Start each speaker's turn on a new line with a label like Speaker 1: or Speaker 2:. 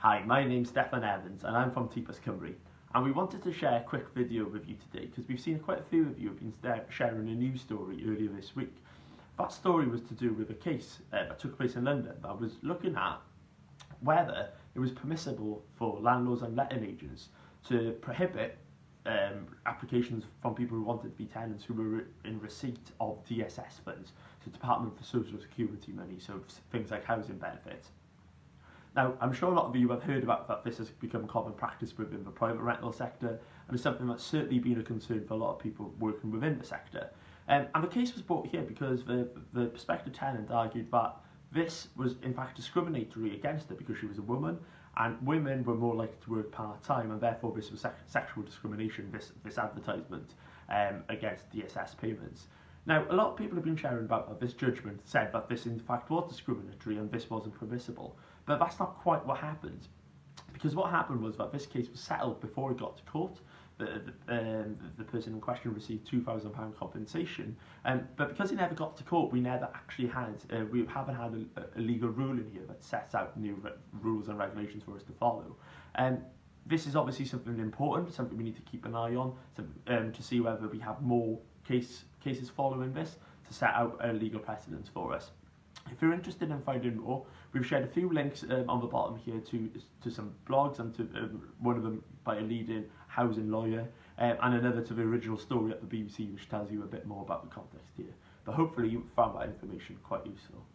Speaker 1: Hi, my name's Stefan Evans and I'm from TPAS Cymru, and we wanted to share a quick video with you today because we've seen quite a few of you have been sharing a news story earlier this week. That story was to do with a case that took place in London that was looking at whether it was permissible for landlords and letting agents to prohibit applications from people who wanted to be tenants who were in receipt of DSS funds, so Department for Social Security money, so things like housing benefits. Now, I'm sure a lot of you have heard about that this has become common practice within the private rental sector, and it's something that's certainly been a concern for a lot of people working within the sector. And the case was brought here because the prospective tenant argued that this was in fact discriminatory against her because she was a woman, and women were more likely to work part-time, and therefore this was sexual discrimination, this advertisement against DSS payments. Now, a lot of people have been sharing about that this judgment said that this in fact was discriminatory and this wasn't permissible, but that's not quite what happened. Because what happened was that this case was settled before it got to court. The person in question received £2,000 compensation, but because he never got to court, we never actually had, we haven't had a legal ruling here that sets out new rules and regulations for us to follow. This is obviously something important, something we need to keep an eye on, to see whether we have more cases following this to set out legal precedents for us. If you're interested in finding more, we've shared a few links on the bottom here to some blogs, and to one of them by a leading housing lawyer, and another to the original story at the BBC, which tells you a bit more about the context here. But hopefully you found that information quite useful.